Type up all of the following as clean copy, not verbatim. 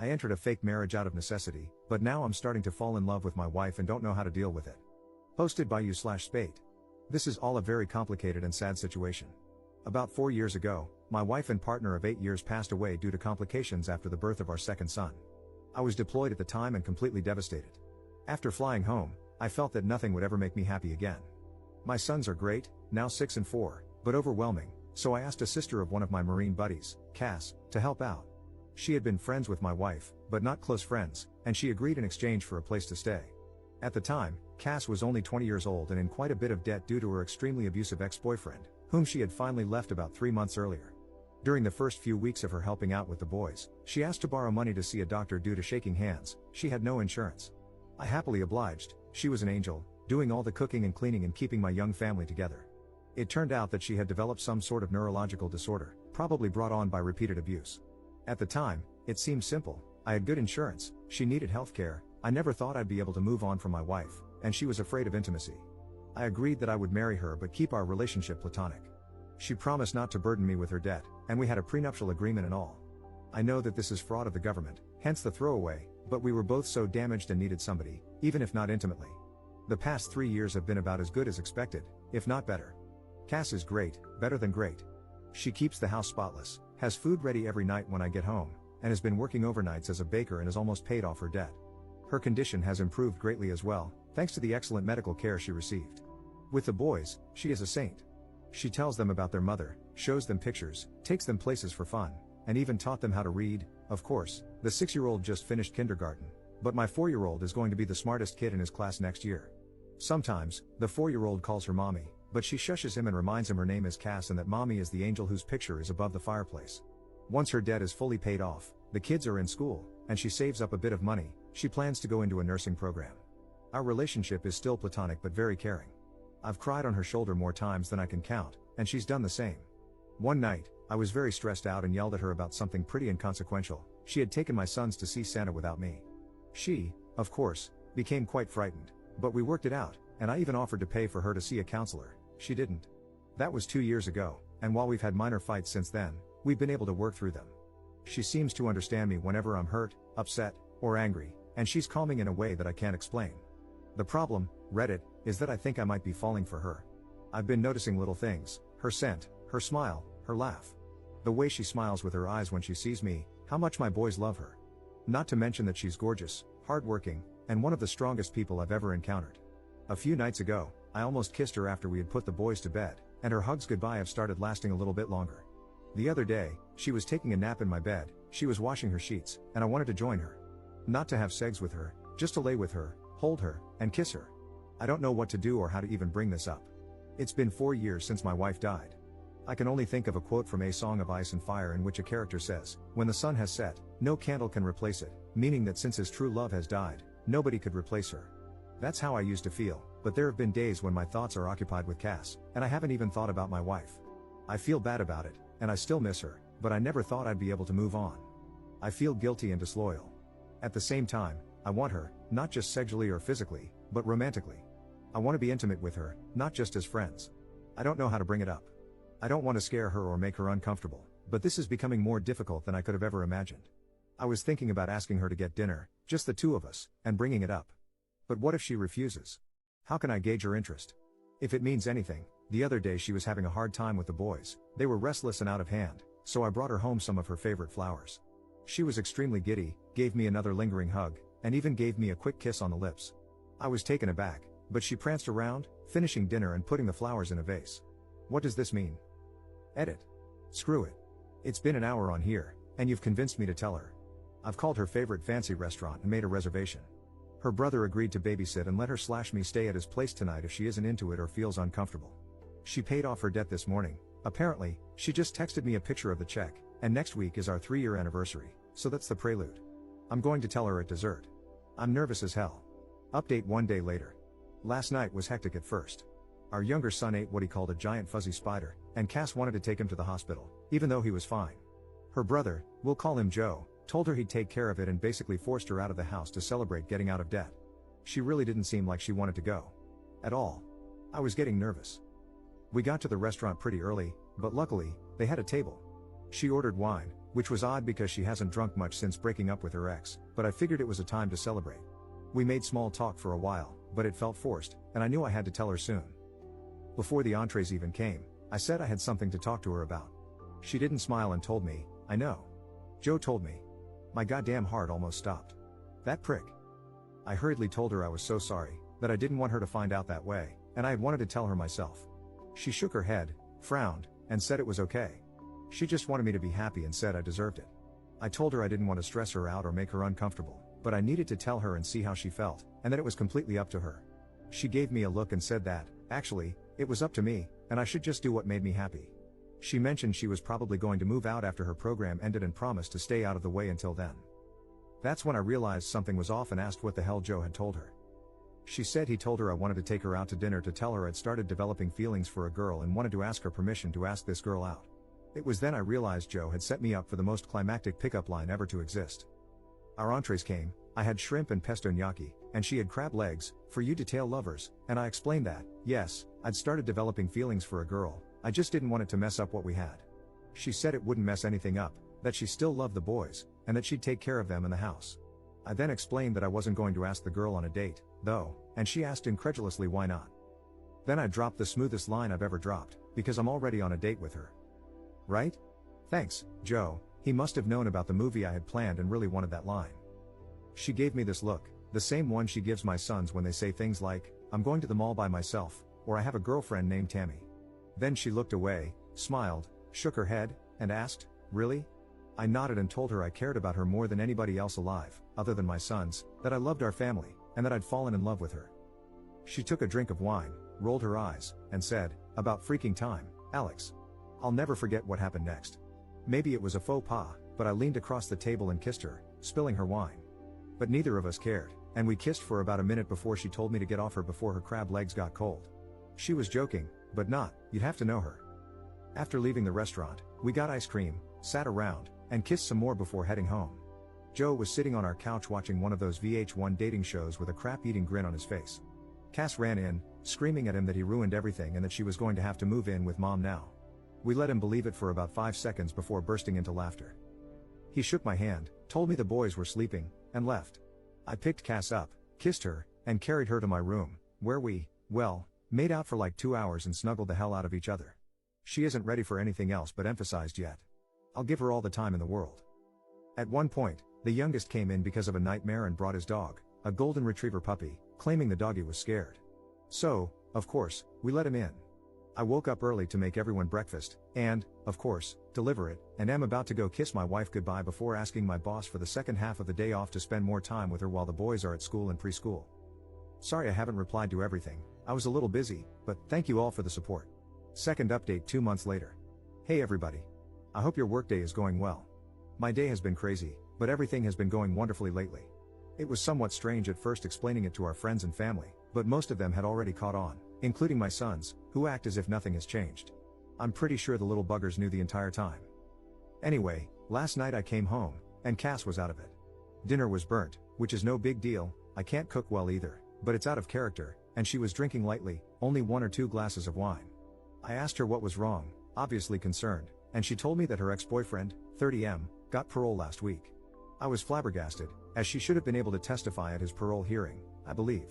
I entered a fake marriage out of necessity, but now I'm starting to fall in love with my wife and don't know how to deal with it. Posted by you/Spate. This is all a very complicated and sad situation. About 4 years ago, my wife and partner of 8 years passed away due to complications after the birth of our second son. I was deployed at the time and completely devastated. After flying home, I felt that nothing would ever make me happy again. My sons are great, now 6 and 4, but overwhelming, so I asked a sister of one of my Marine buddies, Cass, to help out. She had been friends with my wife, but not close friends, and she agreed in exchange for a place to stay. At the time, Cass was only 20 years old and in quite a bit of debt due to her extremely abusive ex-boyfriend, whom she had finally left about 3 months earlier. During the first few weeks of her helping out with the boys, she asked to borrow money to see a doctor due to shaking hands. She had no insurance. I happily obliged. She was an angel, doing all the cooking and cleaning and keeping my young family together. It turned out that she had developed some sort of neurological disorder, probably brought on by repeated abuse. At the time, it seemed simple. I had good insurance, she needed healthcare, I never thought I'd be able to move on from my wife, and she was afraid of intimacy. I agreed that I would marry her but keep our relationship platonic. She promised not to burden me with her debt, and we had a prenuptial agreement and all. I know that this is fraud of the government, hence the throwaway, but we were both so damaged and needed somebody, even if not intimately. The past 3 years have been about as good as expected, if not better. Cass is great, better than great. She keeps the house spotless, has food ready every night when I get home, and has been working overnights as a baker and has almost paid off her debt. Her condition has improved greatly as well, thanks to the excellent medical care she received. With the boys, she is a saint. She tells them about their mother, shows them pictures, takes them places for fun, and even taught them how to read. Of course, the 6-year-old just finished kindergarten, but my 4-year-old is going to be the smartest kid in his class next year. Sometimes, the 4-year-old calls her mommy, but she shushes him and reminds him her name is Cass and that mommy is the angel whose picture is above the fireplace. Once her debt is fully paid off, the kids are in school, and she saves up a bit of money. She plans to go into a nursing program. Our relationship is still platonic but very caring. I've cried on her shoulder more times than I can count, and she's done the same. One night, I was very stressed out and yelled at her about something pretty inconsequential. She had taken my sons to see Santa without me. She, of course, became quite frightened, but we worked it out, and I even offered to pay for her to see a counselor. She didn't. That was 2 years ago, and while we've had minor fights since then, we've been able to work through them. She seems to understand me whenever I'm hurt, upset, or angry, and she's calming in a way that I can't explain. The problem, Reddit, is that I think I might be falling for her. I've been noticing little things, her scent, her smile, her laugh. The way she smiles with her eyes when she sees me, how much my boys love her. Not to mention that she's gorgeous, hardworking, and one of the strongest people I've ever encountered. A few nights ago, I almost kissed her after we had put the boys to bed, and her hugs goodbye have started lasting a little bit longer. The other day, she was taking a nap in my bed, she was washing her sheets, and I wanted to join her. Not to have sex with her, just to lay with her, hold her, and kiss her. I don't know what to do or how to even bring this up. It's been 4 years since my wife died. I can only think of a quote from A Song of Ice and Fire in which a character says, "When the sun has set, no candle can replace it," meaning that since his true love has died, nobody could replace her. That's how I used to feel, but there have been days when my thoughts are occupied with Cass, and I haven't even thought about my wife. I feel bad about it, and I still miss her, but I never thought I'd be able to move on. I feel guilty and disloyal. At the same time, I want her, not just sexually or physically, but romantically. I want to be intimate with her, not just as friends. I don't know how to bring it up. I don't want to scare her or make her uncomfortable, but this is becoming more difficult than I could have ever imagined. I was thinking about asking her to get dinner, just the two of us, and bringing it up. But what if she refuses? How can I gauge her interest? If it means anything, the other day she was having a hard time with the boys, they were restless and out of hand, so I brought her home some of her favorite flowers. She was extremely giddy, gave me another lingering hug, and even gave me a quick kiss on the lips. I was taken aback, but she pranced around, finishing dinner and putting the flowers in a vase. What does this mean? Edit. Screw it. It's been an hour on here, and you've convinced me to tell her. I've called her favorite fancy restaurant and made a reservation. Her brother agreed to babysit and let her/me stay at his place tonight if she isn't into it or feels uncomfortable. She paid off her debt this morning. Apparently, she just texted me a picture of the check, and next week is our 3-year anniversary, so that's the prelude. I'm going to tell her at dessert. I'm nervous as hell. Update 1 day later. Last night was hectic at first. Our younger son ate what he called a giant fuzzy spider, and Cass wanted to take him to the hospital, even though he was fine. Her brother, we'll call him Joe, told her he'd take care of it and basically forced her out of the house to celebrate getting out of debt. She really didn't seem like she wanted to go. At all. I was getting nervous. We got to the restaurant pretty early, but luckily, they had a table. She ordered wine, which was odd because she hasn't drunk much since breaking up with her ex, but I figured it was a time to celebrate. We made small talk for a while, but it felt forced, and I knew I had to tell her soon. Before the entrees even came, I said I had something to talk to her about. She didn't smile and told me, "I know." Joe told me. My goddamn heart almost stopped. That prick. I hurriedly told her I was so sorry, that I didn't want her to find out that way, and I had wanted to tell her myself. She shook her head, frowned, and said it was okay. She just wanted me to be happy and said I deserved it. I told her I didn't want to stress her out or make her uncomfortable, but I needed to tell her and see how she felt, and that it was completely up to her. She gave me a look and said that, actually, it was up to me, and I should just do what made me happy. She mentioned she was probably going to move out after her program ended and promised to stay out of the way until then. That's when I realized something was off and asked what the hell Joe had told her. She said he told her I wanted to take her out to dinner to tell her I'd started developing feelings for a girl and wanted to ask her permission to ask this girl out. It was then I realized Joe had set me up for the most climactic pickup line ever to exist. Our entrees came, I had shrimp and pesto gnocchi, and she had crab legs, for you detail lovers, and I explained that, yes, I'd started developing feelings for a girl, I just didn't want it to mess up what we had. She said it wouldn't mess anything up, that she still loved the boys, and that she'd take care of them in the house. I then explained that I wasn't going to ask the girl on a date, though, and she asked incredulously why not. Then I dropped the smoothest line I've ever dropped, because I'm already on a date with her. Right? Thanks, Joe. He must have known about the movie I had planned and really wanted that line. She gave me this look, the same one she gives my sons when they say things like, "I'm going to the mall by myself," or "I have a girlfriend named Tammy." Then she looked away, smiled, shook her head, and asked, "Really?" I nodded and told her I cared about her more than anybody else alive, other than my sons, that I loved our family, and that I'd fallen in love with her. She took a drink of wine, rolled her eyes, and said, "About freaking time, Alex." I'll never forget what happened next. Maybe it was a faux pas, but I leaned across the table and kissed her, spilling her wine. But neither of us cared, and we kissed for about a minute before she told me to get off her before her crab legs got cold. She was joking, but not, you'd have to know her. After leaving the restaurant, we got ice cream, sat around, and kissed some more before heading home. Joe was sitting on our couch watching one of those VH1 dating shows with a crap-eating grin on his face. Cass ran in, screaming at him that he ruined everything and that she was going to have to move in with mom now. We let him believe it for about 5 seconds before bursting into laughter. He shook my hand, told me the boys were sleeping, and left. I picked Cass up, kissed her, and carried her to my room, where we, well, made out for like 2 hours and snuggled the hell out of each other. She isn't ready for anything else but emphasized yet. I'll give her all the time in the world. At one point, the youngest came in because of a nightmare and brought his dog, a golden retriever puppy, claiming the doggy was scared. So, of course, we let him in. I woke up early to make everyone breakfast, and, of course, deliver it, and am about to go kiss my wife goodbye before asking my boss for the second half of the day off to spend more time with her while the boys are at school and preschool. Sorry I haven't replied to everything, I was a little busy, but thank you all for the support. Second update 2 months later. Hey everybody. I hope your workday is going well. My day has been crazy, but everything has been going wonderfully lately. It was somewhat strange at first explaining it to our friends and family, but most of them had already caught on, including my sons, who act as if nothing has changed. I'm pretty sure the little buggers knew the entire time. Anyway, last night I came home, and Cass was out of it. Dinner was burnt, which is no big deal, I can't cook well either, but it's out of character, and she was drinking lightly, only 1 or 2 glasses of wine. I asked her what was wrong, obviously concerned, and she told me that her ex-boyfriend, 30M, got parole last week. I was flabbergasted, as she should have been able to testify at his parole hearing, I believe.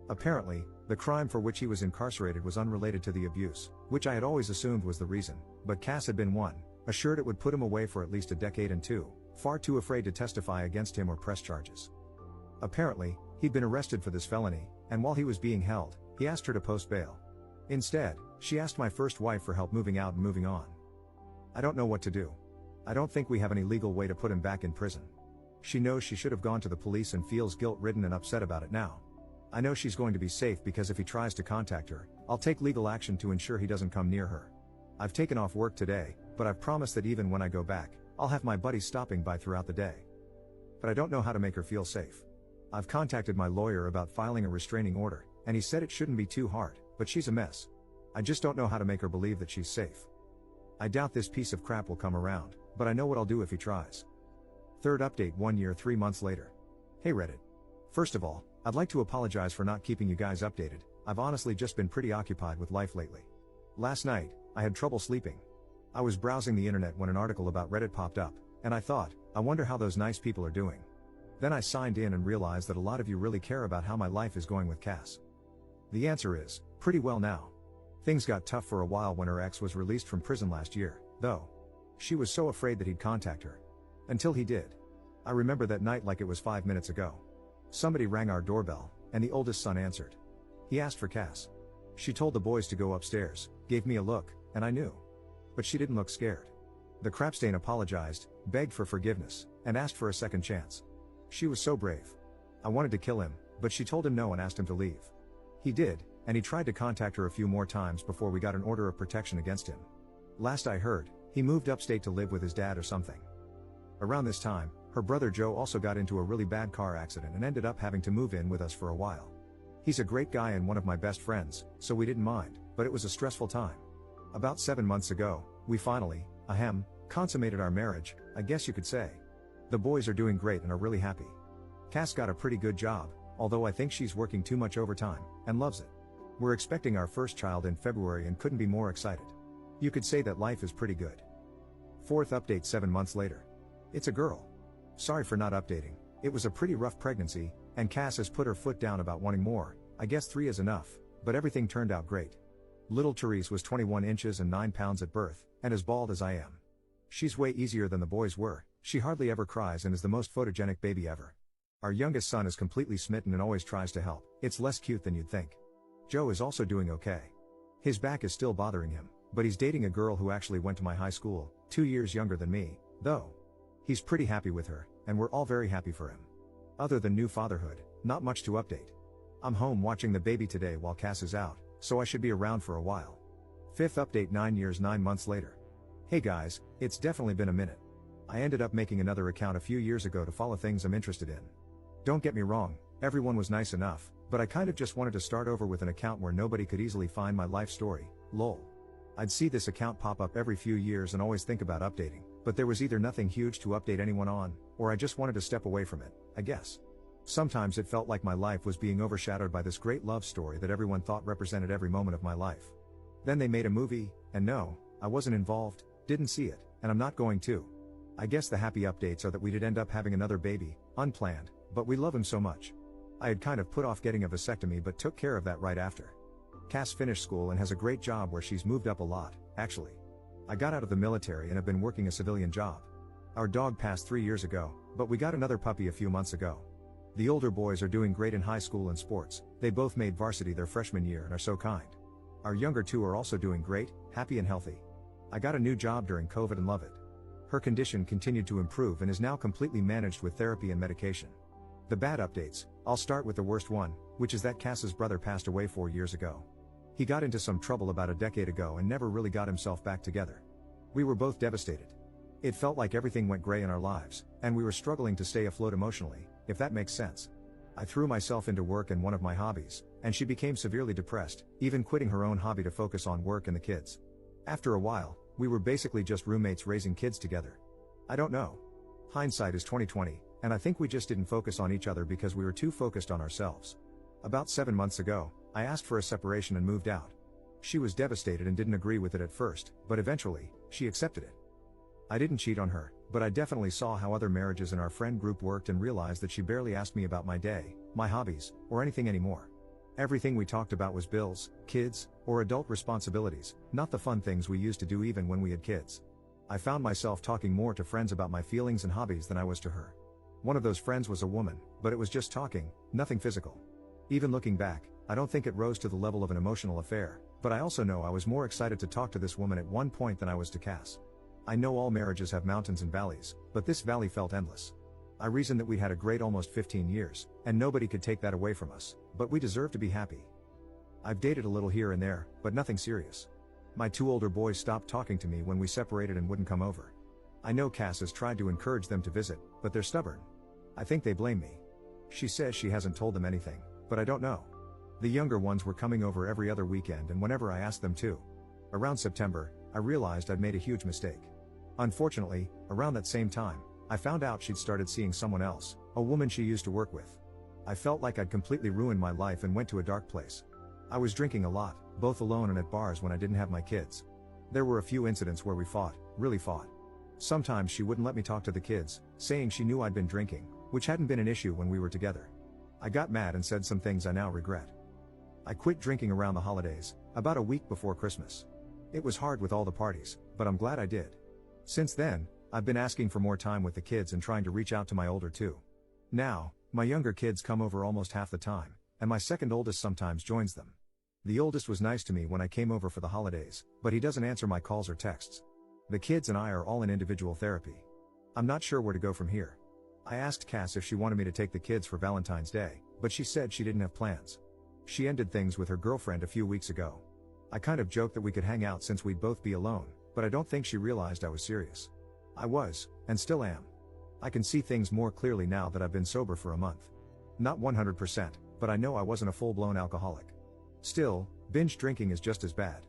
Apparently, the crime for which he was incarcerated was unrelated to the abuse, which I had always assumed was the reason, but Cass had been one, assured it would put him away for at least a decade, and 2, far too afraid to testify against him or press charges. Apparently, he'd been arrested for this felony, and while he was being held, he asked her to post bail. Instead, she asked my first wife for help moving out and moving on. I don't know what to do. I don't think we have any legal way to put him back in prison. She knows she should have gone to the police and feels guilt-ridden and upset about it now. I know she's going to be safe because if he tries to contact her, I'll take legal action to ensure he doesn't come near her. I've taken off work today, but I've promised that even when I go back, I'll have my buddies stopping by throughout the day. But I don't know how to make her feel safe. I've contacted my lawyer about filing a restraining order, and he said it shouldn't be too hard, but she's a mess. I just don't know how to make her believe that she's safe. I doubt this piece of crap will come around, but I know what I'll do if he tries. Third update 1 year 3 months later. Hey Reddit. First of all, I'd like to apologize for not keeping you guys updated. I've honestly just been pretty occupied with life lately. Last night, I had trouble sleeping. I was browsing the internet when an article about Reddit popped up, And I thought, I wonder how those nice people are doing. Then I signed in and realized that a lot of you really care about how my life is going with Cass. The answer is, pretty well now. Things got tough for a while when her ex was released from prison last year, though. She was so afraid that he'd contact her. Until he did. I remember that night like it was 5 minutes ago. Somebody rang our doorbell, and the oldest son answered. He asked for Cass. She told the boys to go upstairs, gave me a look, and I knew. But she didn't look scared. The crapstain apologized, begged for forgiveness, and asked for a second chance. She was so brave. I wanted to kill him, but she told him no and asked him to leave. He did, and he tried to contact her a few more times before we got an order of protection against him. Last I heard, he moved upstate to live with his dad or something. Around this time, her brother Joe also got into a really bad car accident and ended up having to move in with us for a while. He's a great guy and one of my best friends, so we didn't mind, but it was a stressful time. About 7 months ago, we finally, consummated our marriage, I guess you could say. The boys are doing great and are really happy. Cass got a pretty good job, although I think she's working too much overtime, and loves it. We're expecting our first child in February and couldn't be more excited. You could say that life is pretty good. Fourth update 7 months later. It's a girl. Sorry for not updating, it was a pretty rough pregnancy, and Cass has put her foot down about wanting more. I guess 3 is enough, but everything turned out great. Little Therese was 21 inches and 9 pounds at birth, and as bald as I am. She's way easier than the boys were, she hardly ever cries and is the most photogenic baby ever. Our youngest son is completely smitten and always tries to help, it's less cute than you'd think. Joe is also doing okay. His back is still bothering him, but he's dating a girl who actually went to my high school, 2 years younger than me, though. He's pretty happy with her, and we're all very happy for him. Other than new fatherhood, not much to update. I'm home watching the baby today while Cass is out, so I should be around for a while. Fifth update 9 years 9 months later. Hey guys, it's definitely been a minute. I ended up making another account a few years ago to follow things I'm interested in. Don't get me wrong, everyone was nice enough, but I kind of just wanted to start over with an account where nobody could easily find my life story, lol. I'd see this account pop up every few years and always think about updating, but there was either nothing huge to update anyone on, or I just wanted to step away from it, I guess. Sometimes it felt like my life was being overshadowed by this great love story that everyone thought represented every moment of my life. Then they made a movie, and no, I wasn't involved, didn't see it, and I'm not going to. I guess the happy updates are that we did end up having another baby, unplanned, but we love him so much. I had kind of put off getting a vasectomy but took care of that right after. Cass finished school and has a great job where she's moved up a lot, actually. I got out of the military and have been working a civilian job. Our dog passed 3 years ago, but we got another puppy a few months ago. The older boys are doing great in high school and sports, they both made varsity their freshman year and are so kind. Our younger two are also doing great, happy and healthy. I got a new job during COVID and love it. Her condition continued to improve and is now completely managed with therapy and medication. The bad updates, I'll start with the worst one, which is that Cass's brother passed away 4 years ago. He got into some trouble about a decade ago and never really got himself back together. We were both devastated. It felt like everything went gray in our lives, and we were struggling to stay afloat emotionally, if that makes sense. I threw myself into work and one of my hobbies, and she became severely depressed, even quitting her own hobby to focus on work and the kids. After a while, we were basically just roommates raising kids together. I don't know. Hindsight is 20/20, and I think we just didn't focus on each other because we were too focused on ourselves. About 7 months ago, I asked for a separation and moved out. She was devastated and didn't agree with it at first, but eventually, she accepted it. I didn't cheat on her, but I definitely saw how other marriages in our friend group worked and realized that she barely asked me about my day, my hobbies, or anything anymore. Everything we talked about was bills, kids, or adult responsibilities, not the fun things we used to do even when we had kids. I found myself talking more to friends about my feelings and hobbies than I was to her. One of those friends was a woman, but it was just talking, nothing physical. Even looking back, I don't think it rose to the level of an emotional affair, but I also know I was more excited to talk to this woman at one point than I was to Cass. I know all marriages have mountains and valleys, but this valley felt endless. I reasoned that we'd had a great almost 15 years, and nobody could take that away from us, but we deserve to be happy. I've dated a little here and there, but nothing serious. My 2 older boys stopped talking to me when we separated and wouldn't come over. I know Cass has tried to encourage them to visit, but they're stubborn. I think they blame me. She says she hasn't told them anything, but I don't know. The younger ones were coming over every other weekend and whenever I asked them to. Around September, I realized I'd made a huge mistake. Unfortunately, around that same time, I found out she'd started seeing someone else, a woman she used to work with. I felt like I'd completely ruined my life and went to a dark place. I was drinking a lot, both alone and at bars when I didn't have my kids. There were a few incidents where we fought, really fought. Sometimes she wouldn't let me talk to the kids, saying she knew I'd been drinking, which hadn't been an issue when we were together. I got mad and said some things I now regret. I quit drinking around the holidays, about a week before Christmas. It was hard with all the parties, but I'm glad I did. Since then, I've been asking for more time with the kids and trying to reach out to my older two. Now, my younger kids come over almost half the time, and my second oldest sometimes joins them. The oldest was nice to me when I came over for the holidays, but he doesn't answer my calls or texts. The kids and I are all in individual therapy. I'm not sure where to go from here. I asked Cass if she wanted me to take the kids for Valentine's Day, but she said she didn't have plans. She ended things with her girlfriend a few weeks ago. I kind of joked that we could hang out since we'd both be alone, but I don't think she realized I was serious. I was, and still am. I can see things more clearly now that I've been sober for a month. Not 100%, but I know I wasn't a full-blown alcoholic. Still, binge drinking is just as bad.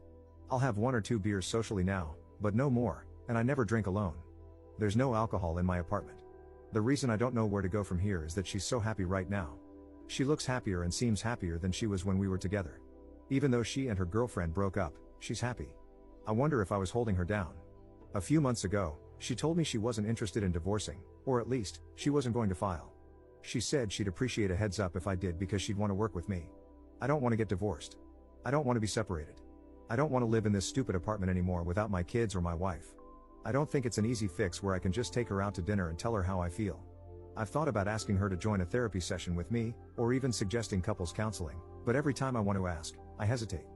I'll have 1 or 2 beers socially now, but no more, and I never drink alone. There's no alcohol in my apartment. The reason I don't know where to go from here is that she's so happy right now. She looks happier and seems happier than she was when we were together. Even though she and her girlfriend broke up, she's happy. I wonder if I was holding her down. A few months ago, she told me she wasn't interested in divorcing, or at least, she wasn't going to file. She said she'd appreciate a heads up if I did because she'd want to work with me. I don't want to get divorced. I don't want to be separated. I don't want to live in this stupid apartment anymore without my kids or my wife. I don't think it's an easy fix where I can just take her out to dinner and tell her how I feel. I've thought about asking her to join a therapy session with me, or even suggesting couples counseling, but every time I want to ask, I hesitate.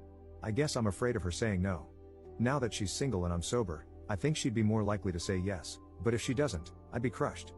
I guess I'm afraid of her saying no. Now that she's single and I'm sober, I think she'd be more likely to say yes, but if she doesn't, I'd be crushed.